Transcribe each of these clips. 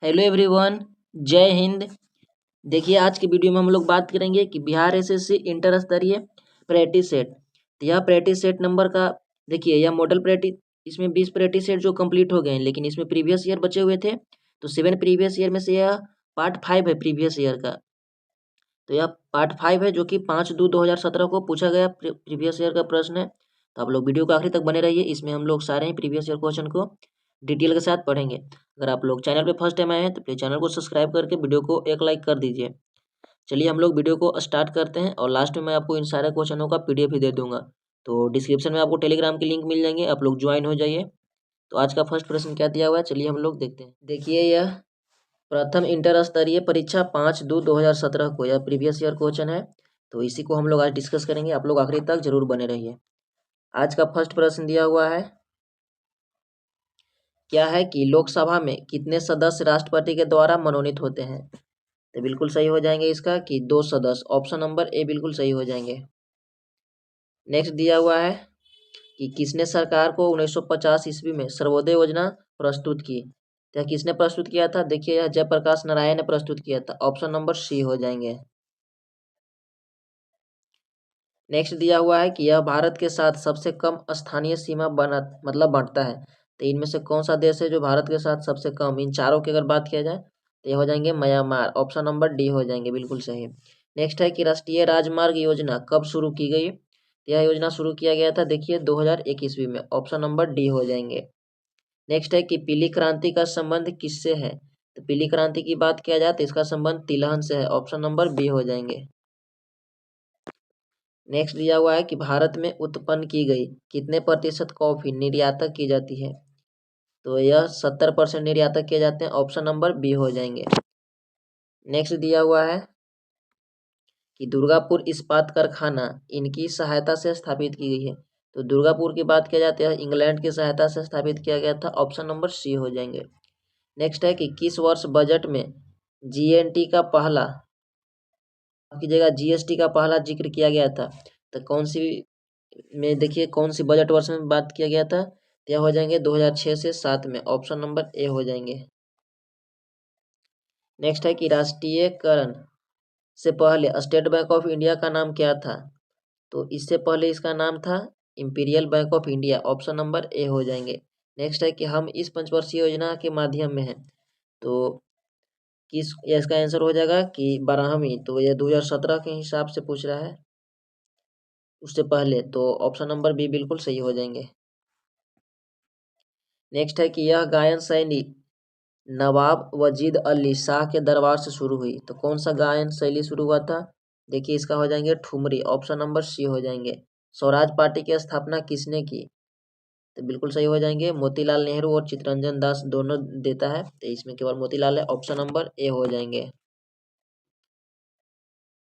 Hello everyone, जय हिंद। देखिए आज की वीडियो में हम लोग बात करेंगे कि बिहार एसएससी इंटर स्तरीय प्रैक्टिस सेट। तो यह प्रैक्टिस सेट नंबर का देखिए यह मॉडल प्रैक्टिस, इसमें 20 प्रैक्टिस सेट जो कंप्लीट हो गए हैं, लेकिन इसमें प्रीवियस ईयर बचे हुए थे। तो 7 प्रीवियस ईयर में से यह पार्ट 5 है प्रीवियस ईयर का। तो यह पार्ट 5 है जो कि 5/2/2017 को पूछा गया प्रीवियस ईयर का प्रश्न है। तो आप लोग वीडियो को आखिरी तक बने रहिए, इसमें हम लोग सारे ही प्रीवियस ईयर क्वेश्चन को डिटेल के साथ पढ़ेंगे। अगर आप लोग चैनल पे फर्स्ट टाइम आए हैं तो प्लीज चैनल को सब्सक्राइब करके वीडियो को एक लाइक कर दीजिए। चलिए हम लोग वीडियो को स्टार्ट करते हैं और लास्ट में मैं आपको इन सारे क्वेश्चनों का पीडीएफ भी दे दूंगा। तो डिस्क्रिप्शन में आपको टेलीग्राम की लिंक मिल जाएंगे, आप लोग ज्वाइन हो जाइए। तो आज का फर्स्ट प्रश्न क्या दिया हुआ है, चलिए हम लोग देखते हैं। देखिए यह प्रथम इंटर स्तरीय परीक्षा 5/2/2017 को यह प्रीवियस ईयर क्वेश्चन है। तो इसी को हम लोग आज डिस्कस करेंगे, आप लोग आखिरी तक जरूर बने रहिए। आज का फर्स्ट प्रश्न दिया हुआ है, क्या है कि लोकसभा में कितने सदस्य राष्ट्रपति के द्वारा मनोनीत होते हैं। तो बिल्कुल सही हो जाएंगे इसका कि 2 सदस्य, ऑप्शन नंबर ए बिल्कुल सही हो जाएंगे। नेक्स्ट दिया हुआ है कि किसने सरकार को 1950 ईस्वी में सर्वोदय योजना प्रस्तुत की। तो किसने प्रस्तुत किया था, देखिए यह जयप्रकाश नारायण ने प्रस्तुत किया था, ऑप्शन नंबर सी हो जाएंगे। नेक्स्ट दिया हुआ है कि यह भारत के साथ सबसे कम स्थानीय सीमा बांटता है। तो इनमें से कौन सा देश है जो भारत के साथ सबसे कम, इन चारों की अगर बात किया जाए तो ये हो जाएंगे म्यांमार, ऑप्शन नंबर डी हो जाएंगे, बिल्कुल सही। नेक्स्ट है कि राष्ट्रीय राजमार्ग योजना कब शुरू की गई। तो यह योजना शुरू किया गया था देखिए 2001 ईस्वी में, ऑप्शन नंबर डी हो जाएंगे। नेक्स्ट है कि पीली क्रांति का संबंध किससे है। तो पीली क्रांति की बात किया जाए तो इसका संबंध तिलहन से है, ऑप्शन नंबर बी हो जाएंगे। नेक्स्ट दिया हुआ है कि भारत में उत्पन्न की गई कितने प्रतिशत कॉफी निर्यातक की जाती है। तो यह 70% निर्यातक किए जाते हैं, ऑप्शन नंबर बी हो जाएंगे। नेक्स्ट दिया हुआ है कि दुर्गापुर इस्पात कारखाना इनकी सहायता से स्थापित की गई है। तो दुर्गापुर की बात किया जाती है इंग्लैंड की सहायता से स्थापित किया गया था, ऑप्शन नंबर सी हो जाएंगे। नेक्स्ट है कि किस वर्ष बजट में जीएनटी का पहला की जगह जीएसटी का पहला जिक्र किया गया था। तो कौन सी में देखिए कौन सी बजट वर्ष में बात किया गया था, तो यह हो जाएंगे 2006 से 7 में, ऑप्शन नंबर ए हो जाएंगे। नेक्स्ट है कि राष्ट्रीयकरण से पहले स्टेट बैंक ऑफ इंडिया का नाम क्या था। तो इससे पहले इसका नाम था imperial bank of India, option number A हो जाएंगे। नेक्स्ट है कि हम इस पंचवर्षीय योजना के माध्यम में हैं। तो किस इसका आंसर हो जाएगा कि 12वीं, तो यह 2017 के हिसाब से पूछ रहा है, उससे पहले, तो ऑप्शन नंबर बी बिल्कुल सही हो जाएंगे। नेक्स्ट है कि यह गायन शैली नवाब वजीद अली शाह के दरबार से शुरू हुई। तो कौन सा गायन शैली शुरू हुआ था, देखिए इसका हो जाएंगे ठुमरी, ऑप्शन नंबर सी हो जाएंगे। स्वराज पार्टी की स्थापना किसने की। तो बिल्कुल सही हो जाएंगे, मोतीलाल नेहरू और चित्तरंजन दास दोनों देता है, तो इसमें केवल मोतीलाल है, ऑप्शन नंबर ए हो जाएंगे।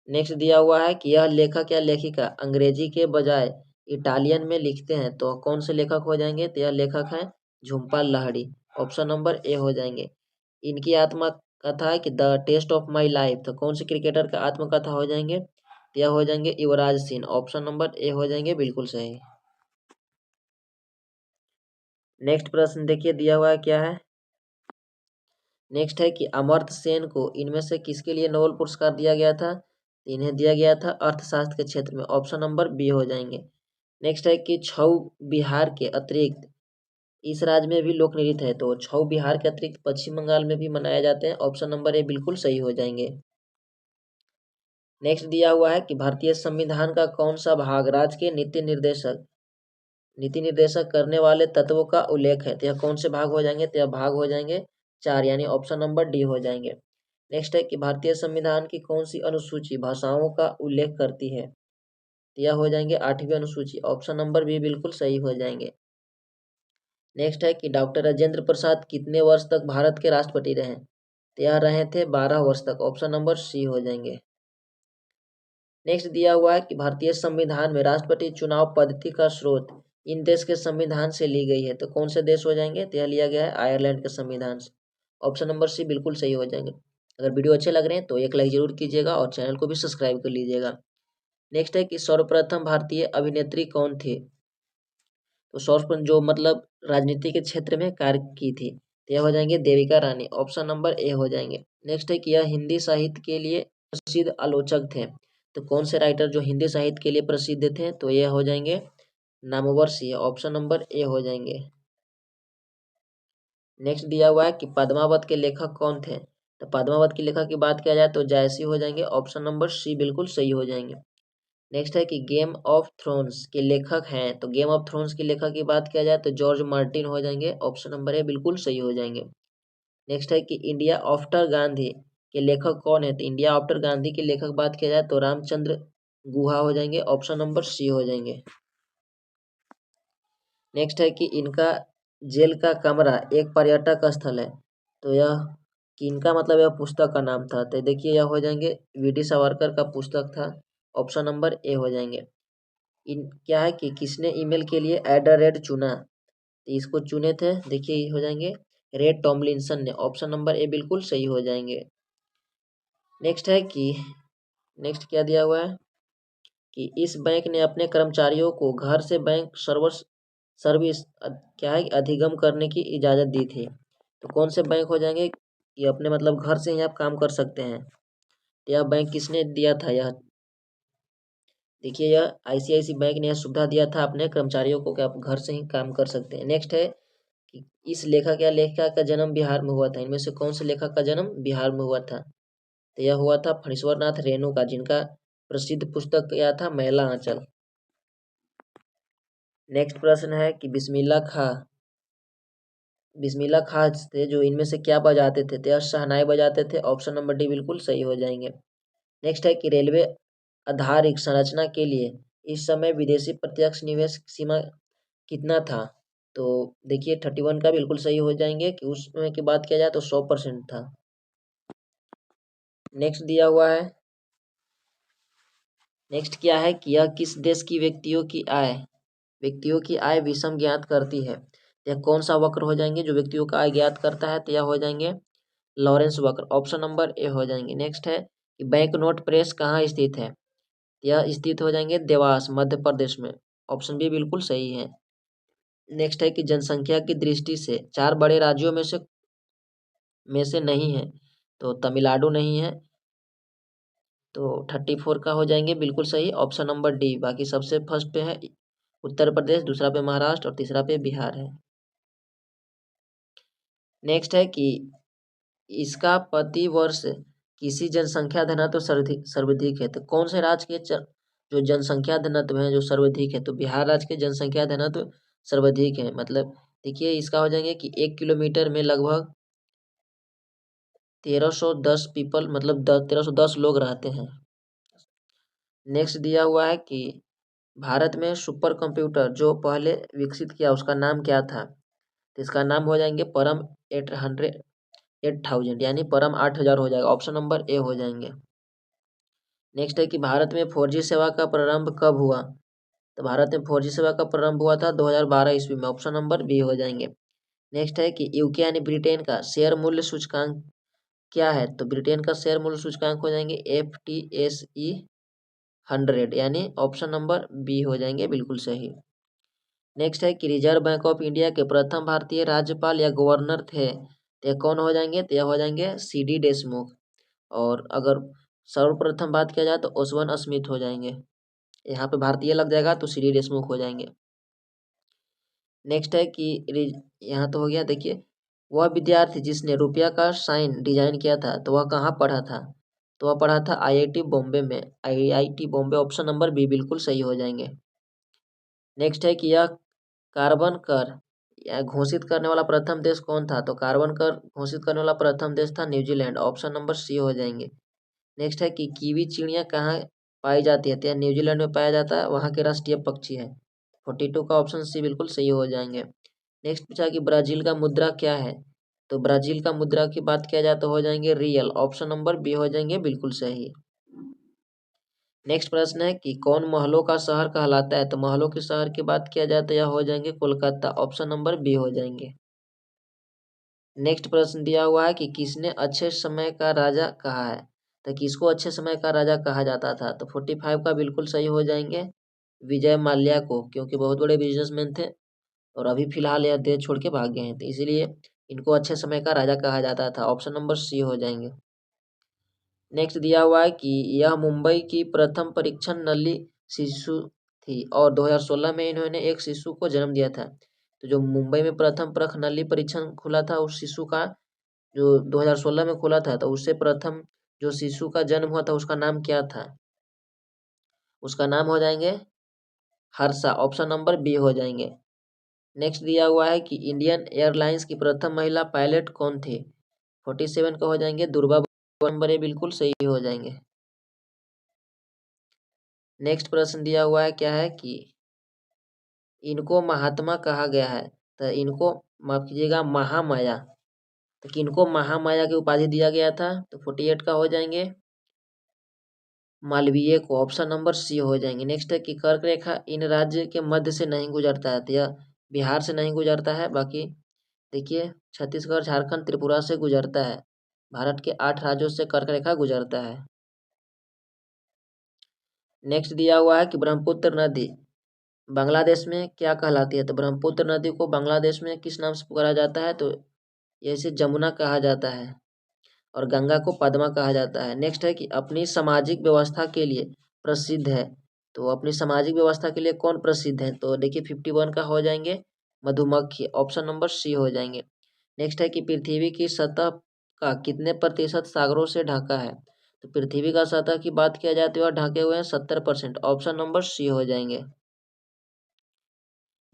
नेक्स्ट दिया हुआ है कि यह लेखक या लेखिका अंग्रेजी के बजाय इटालियन में लिखते हैं। तो कौन से लेखक हो जाएंगे, तो यह लेखक है Jhumpa Lahiri, option number A हो जाएंगे। इनकी आत्मकथा है कि the taste of my life. तो कौन से क्रिकेटर का आत्मकथा हो जाएंगे, तो यह हो जाएंगे Yuvraj Singh, option number A हो जाएंगे, बिल्कुल सही। नेक्स्ट प्रश्न देखिए दिया हुआ है क्या है। नेक्स्ट है कि अमर्त्य सेन को इनमें से किसके लिए नोबेल पुरस्कार दिया गया था। इन्हें दिया गया था अर्थशास्त्र के क्षेत्र में, ऑप्शन नंबर बी हो जाएंगे। नेक्स्ट है कि छऊ बिहार के अतिरिक्त इस राज्य में भी लोक नृत्य है। तो छऊ बिहार के अतिरिक्त पश्चिम बंगाल में भी मनाए जाते हैं, ऑप्शन नंबर ए बिल्कुल सही हो जाएंगे। नेक्स्ट दिया हुआ है कि भारतीय संविधान का कौन सा भाग राज्य के नीति निर्देशक करने वाले तत्वों का उल्लेख है। तो यह कौन से भाग हो जाएंगे, तो यह भाग हो जाएंगे 4, यानी ऑप्शन नंबर डी हो जाएंगे। नेक्स्ट है कि भारतीय संविधान की कौन सी अनुसूची भाषाओं का उल्लेख करती है। तो यह हो जाएंगे 8वीं अनुसूची, ऑप्शन नंबर बी बिल्कुल सही हो जाएंगे। नेक्स्ट है कि डॉक्टर राजेंद्र प्रसाद कितने वर्ष तक भारत के राष्ट्रपति रहे। तो यह रहे थे 12 वर्ष तक, ऑप्शन नंबर सी हो जाएंगे। नेक्स्ट दिया हुआ है कि भारतीय संविधान में राष्ट्रपति चुनाव पद्धति का स्रोत इन देश के संविधान से ली गई है। तो कौन से देश हो जाएंगे, तो यह लिया गया है आयरलैंड के संविधान से, ऑप्शन नंबर सी बिल्कुल सही हो जाएंगे। अगर वीडियो अच्छे लग रहे हैं तो एक लाइक जरूर कीजिएगा और चैनल को भी सब्सक्राइब कर लीजिएगा। नेक्स्ट है कि सर्वप्रथम भारतीय अभिनेत्री कौन थी। तो सर्वप्रथम जो मतलब राजनीति के क्षेत्र में कार्य की थी, तो तो यह हो जाएंगे Devika Rani, option number A हो जाएंगे। नेक्स्ट है कि यह हिंदी साहित्य के लिए प्रसिद्ध आलोचक थे, तो कौन से राइटर जो हिंदी साहित्य के लिए प्रसिद्ध थे, तो यह हो जाएंगे Namvar Singh, option number A हो जाएंगे। नेक्स्ट दिया हुआ है कि पद्मावत के लेखक कौन थे, तो पद्मावत के लेखक की बात किया जाए तो जायसी हो जाएंगे, ऑप्शन नंबर सी बिल्कुल सही हो जाएंगे। नेक्स्ट है कि गेम ऑफ थ्रोन्स के लेखक हैं, तो गेम ऑफ थ्रोन्स के लेखक की बात किया जाए तो जॉर्ज मार्टिन हो जाएंगे, ऑप्शन नंबर ए बिल्कुल सही हो जाएंगे। नेक्स्ट है कि इंडिया आफ्टर गांधी के लेखक कौन है, तो इंडिया आफ्टर गांधी के लेखक बात किया जाए तो रामचंद्र गुहा हो जाएंगे, ऑप्शन नंबर सी हो जाएंगे। नेक्स्ट है कि इनका जेल का कमरा एक पर्यटक स्थल है, तो यह कि इनका मतलब यह पुस्तक का नाम था, तो देखिए यह हो जाएंगे वीटी सावरकर का पुस्तक था, ऑप्शन नंबर ए हो जाएंगे। इन क्या है कि किसने ईमेल के लिए एट द रेट चुना, तो इसको चुने थे, देखिए ये हो जाएंगे रेड टॉमलिंसन ने, ऑप्शन नंबर ए बिल्कुल सही हो जाएंगे। नेक्स्ट है कि नेक्स्ट क्या दिया हुआ है कि इस बैंक ने अपने कर्मचारियों को घर से बैंक सर्विस क्या है अधिगम करने की इजाज़त दी थी, तो कौन से बैंक हो जाएंगे कि अपने मतलब घर से ही आप काम कर सकते हैं, तो यह बैंक किसने दिया था, यह देखिए यह आईसीआईसी बैंक ने यह सुविधा दिया था अपने कर्मचारियों को कि आप घर से ही काम कर सकते हैं। नेक्स्ट है कि इस लेखक या लेखिका का जन्म बिहार में हुआ था, इनमें से कौन से लेखक का जन्म बिहार में हुआ था, तो यह हुआ था फणीश्वर नाथ रेणु का, जिनका प्रसिद्ध पुस्तक क्या था महिला आंचल। नेक्स्ट प्रश्न है कि बिस्मिल्लाह खां थे जो इनमें से क्या बजाते थे, तो यह शहनाई बजाते थे, ऑप्शन नंबर डी बिल्कुल सही हो जाएंगे। नेक्स्ट है कि रेलवे आधारित संरचना के लिए इस समय विदेशी प्रत्यक्ष निवेश सीमा कितना था, तो देखिए 31 का बिल्कुल सही हो जाएंगे कि उस समय की बात किया जाए तो 100% था। नेक्स्ट दिया हुआ है, नेक्स्ट क्या है कि यह किस देश की व्यक्तियों की आय विषम ज्ञात करती है, यह कौन सा वक्र हो जाएंगे जो व्यक्तियों का आय ज्ञात करता है, तो यह हो जाएंगे लॉरेंस वक्र, ऑप्शन नंबर ए हो जाएंगे। नेक्स्ट है कि बैंक नोट प्रेस कहाँ स्थित है, यह स्थित हो जाएंगे देवास मध्य प्रदेश में, ऑप्शन बी बिल्कुल सही है। नेक्स्ट है कि जनसंख्या की दृष्टि से 4 बड़े राज्यों में से नहीं है, तो तमिलनाडु नहीं है, तो 34 का हो जाएंगे बिल्कुल सही, ऑप्शन नंबर डी। बाकी सबसे फर्स्ट पे है उत्तर प्रदेश, दूसरा पे महाराष्ट्र और तीसरा पे बिहार है। नेक्स्ट है कि इसका प्रति वर्ष किसी जनसंख्या घनत्व सर्वाधिक है, तो कौन से राज्य के जो जनसंख्या घनत्व है जो सर्वाधिक है, तो बिहार राज्य के जनसंख्या घनत्व सर्वाधिक है, मतलब देखिए इसका हो जाएंगे कि 1 किलोमीटर में लगभग 1310 पीपल मतलब 1310 लोग रहते हैं। नेक्स्ट दिया हुआ है कि भारत में सुपर कंप्यूटर जो पहले विकसित किया उसका नाम क्या था, तो इसका नाम हो जाएंगे परम 8000 यानी परम 8000 हो जाएगा, ऑप्शन नंबर ए हो जाएंगे। नेक्स्ट है कि भारत में 4G सेवा का प्रारंभ कब हुआ, तो भारत में 4G सेवा का प्रारंभ हुआ था 2012 ईस्वी में, ऑप्शन नंबर बी हो जाएंगे। नेक्स्ट है कि यूके यानी ब्रिटेन का शेयर मूल्य सूचकांक क्या है, तो ब्रिटेन का शेयर मूल्य सूचकांक हो जाएंगे FTSE 100 यानी ऑप्शन नंबर बी हो जाएंगे बिल्कुल सही। नेक्स्ट है कि रिजर्व बैंक ऑफ इंडिया के प्रथम भारतीय राज्यपाल या गवर्नर थे, तो ये कौन हो जाएंगे, तो यह हो जाएंगे CD देशमुख, और अगर सर्वप्रथम बात किया जाए तो ओसवन स्मिथ हो जाएंगे, यहाँ पे भारतीय लग जाएगा तो CD देशमुख हो जाएंगे। नेक्स्ट है कि यहाँ तो हो गया, देखिए वह विद्यार्थी जिसने रुपया का साइन डिजाइन किया था तो वह कहाँ पढ़ा था, तो वह पढ़ा था IIT बॉम्बे में, IIT Bombay, option number B बिल्कुल सही हो जाएंगे। नेक्स्ट है कि यह कार्बन कर घोषित करने वाला प्रथम देश कौन था, तो कार्बन कर घोषित करने वाला प्रथम देश था न्यूजीलैंड, ऑप्शन नंबर सी हो जाएंगे। नेक्स्ट है कि कीवी चिड़िया कहाँ पाई जाती है, तो यह न्यूजीलैंड में पाया जाता है, वहाँ के राष्ट्रीय पक्षी है, 42 का ऑप्शन सी बिल्कुल सही हो जाएंगे। नेक्स्ट पूछा कि ब्राजील का मुद्रा क्या है, तो ब्राजील का मुद्रा की बात किया जाए तो हो जाएंगे रियल, ऑप्शन नंबर बी हो जाएंगे बिल्कुल सही। नेक्स्ट प्रश्न है कि कौन महलों का शहर कहलाता है, तो महलों के शहर की बात किया जाए तो यह हो जाएंगे कोलकाता, ऑप्शन नंबर बी हो जाएंगे। नेक्स्ट प्रश्न दिया हुआ है कि किसने अच्छे समय का राजा कहा है, तो किसको अच्छे समय का राजा कहा जाता था, तो 45 का बिल्कुल सही हो जाएंगे विजय माल्या को, क्योंकि बहुत बड़े बिजनेसमैन थे और अभी फिलहाल यह देश छोड़ के भाग गए हैं, तो इसीलिए इनको अच्छे समय का राजा कहा जाता था। ऑप्शन नंबर सी हो जाएंगे। नेक्स्ट दिया हुआ है कि यह मुंबई की प्रथम परीक्षण नली शिशु थी और 2016 में इन्होंने एक शिशु को जन्म दिया था। तो जो मुंबई में प्रथम प्रख नली परीक्षण खुला था उस शिशु का, जो 2016 में खुला था, तो उससे प्रथम जो शिशु का जन्म हुआ था उसका नाम क्या था? उसका नाम हो जाएंगे हर्षा। ऑप्शन नंबर बी हो जाएंगे। नेक्स्ट दिया हुआ है कि इंडियन एयरलाइंस की प्रथम महिला पायलट कौन थी? 47 का हो जाएंगे दुर्गा। नंबर ए बिल्कुल सही हो जाएंगे। नेक्स्ट प्रश्न दिया हुआ है क्या है कि इनको महात्मा कहा गया है, तो इनको माफ कीजिएगा महामाया, तो किनको महामाया की उपाधि दिया गया था? तो 48 का हो जाएंगे मालवीय को। ऑप्शन नंबर सी हो जाएंगे। नेक्स्ट है कि कर्क रेखा इन राज्य के मध्य से नहीं गुजरता है, तो यह बिहार से नहीं गुजरता है, बाकी देखिए छत्तीसगढ़ झारखंड त्रिपुरा से गुजरता है। भारत के 8 राज्यों से कर्क रेखा गुजरता है। नेक्स्ट दिया हुआ है कि ब्रह्मपुत्र नदी बांग्लादेश में क्या कहलाती है? तो ब्रह्मपुत्र नदी को बांग्लादेश में किस नाम से पुकारा जाता है? तो इसे जमुना कहा जाता है और गंगा को पद्मा कहा जाता है। नेक्स्ट है कि अपनी सामाजिक व्यवस्था के लिए प्रसिद्ध है, तो अपनी सामाजिक व्यवस्था के लिए कौन प्रसिद्ध है? तो देखिए 51 का हो जाएंगे मधुमक्खी। ऑप्शन नंबर सी हो जाएंगे। नेक्स्ट है कि पृथ्वी की सतह का कितने प्रतिशत सागरों से ढका है? तो पृथ्वी का सतह की बात किया जाए तो वह ढके हुए हैं 70%। ऑप्शन नंबर सी हो जाएंगे।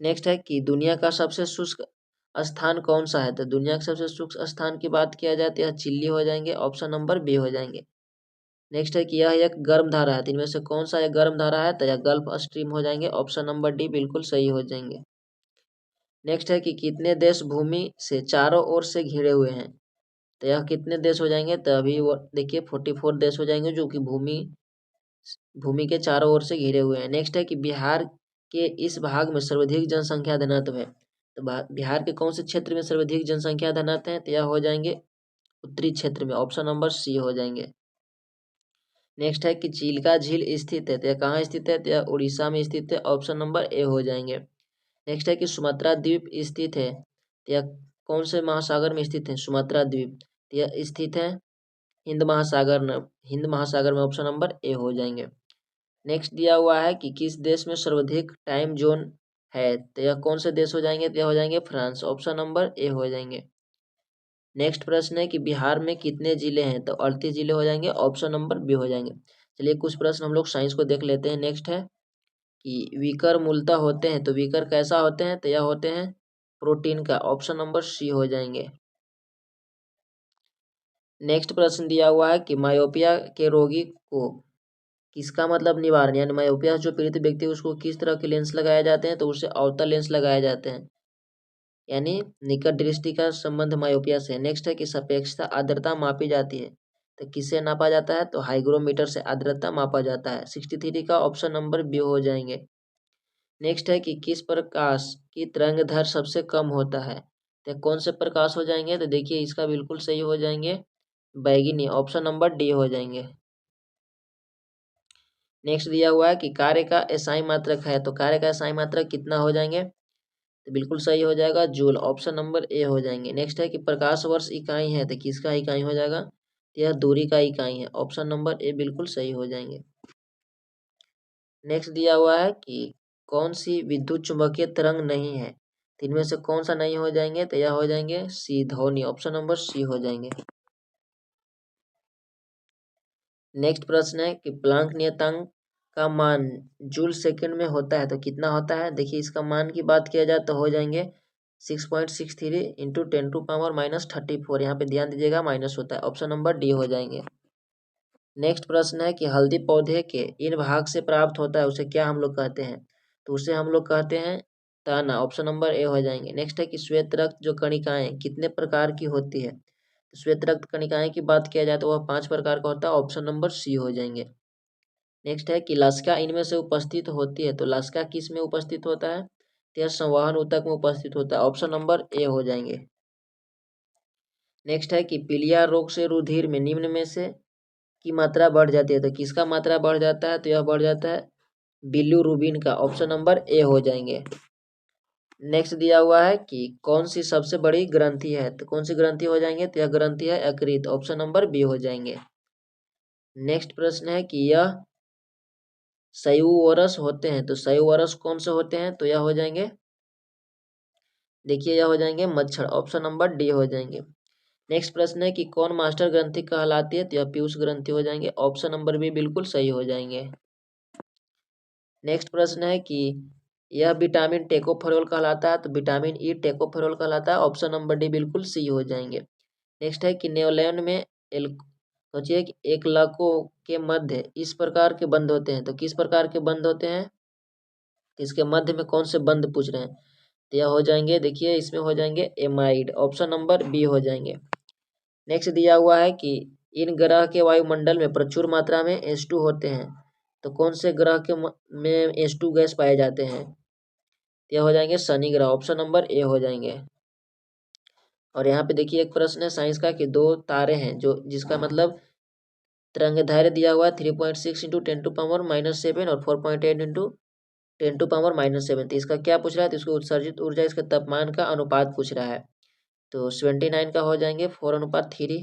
नेक्स्ट है कि दुनिया का सबसे शुष्क स्थान कौन सा है? तो दुनिया का सबसे शुष्क स्थान की बात किया जाए तो यह चिल्ली हो जाएंगे। ऑप्शन नंबर बी हो जाएंगे। नेक्स्ट है कि यह एक गर्म धारा है, तो इनमें से कौन सा एक गर्म धारा है? तो यह गल्फ स्ट्रीम हो जाएंगे। ऑप्शन नंबर डी बिल्कुल सही हो जाएंगे। नेक्स्ट है कि कितने देश भूमि से चारों ओर से घिरे हुए हैं? तो यह कितने देश हो जाएंगे? तो अभी वो देखिए 44 देश हो जाएंगे जो कि भूमि भूमि के चारों ओर से घिरे हुए हैं। नेक्स्ट है कि बिहार के इस भाग में सर्वाधिक जनसंख्या घनत्व है, तो बिहार के कौन से क्षेत्र में सर्वाधिक जनसंख्या घनत्व है? तो यह हो जाएंगे उत्तरी क्षेत्र में। ऑप्शन नंबर सी हो जाएंगे। नेक्स्ट है कि चिल्का झील स्थित है, तो यह कहाँ स्थित है? तो यह उड़ीसा में स्थित है। ऑप्शन नंबर ए हो जाएंगे। नेक्स्ट है कि सुमात्रा द्वीप स्थित है, तो यह कौन से महासागर में स्थित है? सुमात्रा द्वीप, तो यह स्थित है हिंद महासागर में। ऑप्शन नंबर ए हो जाएंगे। नेक्स्ट दिया हुआ है कि किस देश में सर्वाधिक टाइम जोन है? तो यह कौन से देश हो जाएंगे? तो यह हो जाएंगे फ्रांस। ऑप्शन नंबर ए हो जाएंगे। नेक्स्ट प्रश्न है कि बिहार में कितने जिले हैं? तो 38 जिले हो जाएंगे। ऑप्शन नंबर बी हो जाएंगे। चलिए कुछ प्रश्न हम लोग साइंस को देख लेते हैं। नेक्स्ट है कि विकर मूलतः होते हैं, तो विकर कैसा होते हैं? तो यह होते हैं प्रोटीन का। ऑप्शन नंबर सी हो जाएंगे। नेक्स्ट प्रश्न दिया हुआ है कि मायोपिया के रोगी को किसका मतलब निवारण, यानी मायोपिया जो पीड़ित व्यक्ति है उसको किस तरह के लेंस लगाए जाते हैं? तो उसे अवतल लेंस लगाए जाते हैं, यानी निकट दृष्टि का संबंध मायोपिया से। नेक्स्ट है कि सापेक्षता आर्द्रता मापी जाती है, तो किससे नापा जाता है? तो हाइग्रोमीटर से आर्द्रता मापा जाता है। 63 का ऑप्शन नंबर बी हो जाएंगे। नेक्स्ट है कि किस प्रकाश की तरंगदैर्घ्य सबसे कम होता है? तो कौन से प्रकाश हो जाएंगे? तो देखिए इसका बिल्कुल सही हो जाएंगे बैगनी। ऑप्शन नंबर डी हो जाएंगे। नेक्स्ट दिया हुआ है कि कार्य का एसआई मात्रक है, तो कार्य का एसआई मात्रक कितना हो जाएंगे? तो बिल्कुल सही हो जाएगा जूल। ऑप्शन नंबर ए हो जाएंगे। नेक्स्ट है कि प्रकाश वर्ष इकाई है, तो किसका इकाई हो जाएगा? तो यह दूरी का इकाई है। ऑप्शन नंबर ए बिल्कुल सही हो जाएंगे। नेक्स्ट दिया हुआ है कि कौन सी विद्युत चुंबकीय तरंग नहीं है? तो इनमें से कौन सा नहीं हो जाएंगे? तो यह हो जाएंगे सी ध्वनि। ऑप्शन नंबर सी हो जाएंगे। नेक्स्ट प्रश्न है कि प्लांक नियतांक का मान जूल सेकंड में होता है, तो कितना होता है? देखिए इसका मान की बात किया जाए तो हो जाएंगे 6.63 इंटू 10⁻−34। यहाँ पे ध्यान दीजिएगा माइनस होता है। ऑप्शन नंबर डी हो जाएंगे। नेक्स्ट प्रश्न है कि हल्दी पौधे के इन भाग से प्राप्त होता है उसे क्या हम लोग कहते हैं? तो उसे हम लोग कहते हैं तना। ऑप्शन नंबर ए हो जाएंगे। नेक्स्ट है कि श्वेत रक्त जो कणिकाएं कितने प्रकार की होती है? तो श्वेत रक्त कणिकाएं की बात किया जाए तो वह 5 प्रकार का होता है। ऑप्शन नंबर सी हो जाएंगे। नेक्स्ट है कि लसिका इनमें से उपस्थित होती है, तो लसिका किस में उपस्थित होता है? तो यह संवहन ऊतक में उपस्थित होता है। ऑप्शन नंबर ए हो जाएंगे। नेक्स्ट है कि पीलिया रोग से रुधिर में निम्न में से की मात्रा बढ़ जाती है, तो किसका मात्रा बढ़ जाता है? तो यह बढ़ जाता है बिल्यूरुबिन का। ऑप्शन नंबर ए हो जाएंगे। नेक्स्ट दिया हुआ है कि कौन सी सबसे बड़ी ग्रंथि है, तो कौन सी ग्रंथि हो जाएंगे, तो यह ग्रंथि है यकृत, ऑप्शन नंबर बी हो जाएंगे। नेक्स्ट प्रश्न है कि यह संयुवरस होते हैं, तो संयुवरस कौन से होते हैं, तो यह हो जाएंगे, देखिए यह हो जाएंगे मच्छर, ऑप्शन नंबर डी हो जाएंगे। नेक्स्ट प्रश्न है कि कौन मास्टर ग्रंथि कहलाती है, तो यह पीयूष ग्रंथि हो जाएंगे, ऑप्शन नंबर बी बिल्कुल सही हो जाएंगे। नेक्स्ट प्रश्न है कि यह विटामिन टेकोफेरोल कहलाता है, तो विटामिन ई टेकोफेरोल कहलाता है, ऑप्शन नंबर डी बिल्कुल सी हो जाएंगे। नेक्स्ट है कि नेओलेन में सोचिए कि एक लको के मध्य इस प्रकार के बंद होते हैं, तो किस प्रकार के बंद होते हैं, इसके मध्य में कौन से बंद पूछ रहे हैं, तो यह हो जाएंगे, देखिए इसमें हो जाएंगे एमाइड, ऑप्शन नंबर बी हो जाएंगे। नेक्स्ट दिया हुआ है कि इन ग्रह के वायुमंडल में प्रचुर मात्रा में H2 होते हैं, तो कौन से ग्रह के में H2 गैस पाए जाते हैं, यह हो जाएंगे शनि ग्रह, ऑप्शन नंबर ए हो जाएंगे। और यहाँ पे देखिए एक प्रश्न है साइंस का कि दो तारे हैं जो जिसका मतलब तरंगदैर्घ्य दिया हुआ है 3.6 इंटू 10⁻⁻7 और 4.8 इंटू 10⁻⁻7, तो इसका क्या पूछ रहा है, तो इसको उत्सर्जित ऊर्जा इसके तापमान का अनुपात पूछ रहा है, तो 79 का हो जाएंगे 4:3।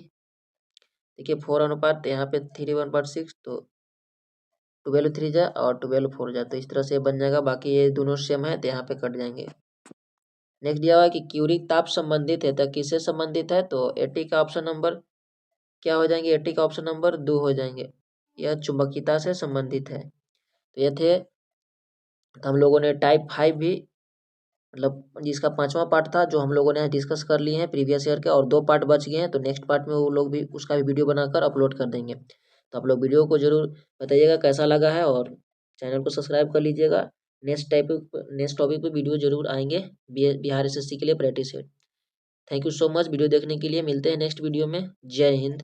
देखिए 4 अनुपात यहाँ पे 3:1/6, तो 12 3 जा और 12 4 जा, तो इस तरह से बन जाएगा, बाकी ये दोनों सेम है तो यहाँ पे कट जाएंगे। नेक्स्ट दिया हुआ है कि क्यूरी ताप संबंधित है, तो किससे संबंधित है, तो 80 का ऑप्शन नंबर क्या हो जाएंगे, 80 का ऑप्शन नंबर 2 हो जाएंगे, यह चुंबकीयता से संबंधित है। तो ये थे हम लोगों ने टाइप 5 भी, मतलब जिसका 5वां पार्ट था जो हम लोगों ने डिस्कस कर लिए हैं प्रीवियस ईयर के, और 2 पार्ट बच गए हैं, तो नेक्स्ट पार्ट में वो लोग भी उसका भी वीडियो बनाकर अपलोड कर देंगे। तो आप लोग वीडियो को जरूर बताइएगा कैसा लगा है, और चैनल को सब्सक्राइब कर लीजिएगा। नेक्स्ट टॉपिक पे वीडियो जरूर आएंगे बिहार एसएससी के लिए practice set. Thank you so much video देखने के लिए, मिलते हैं नेक्स्ट वीडियो में। जय हिंद।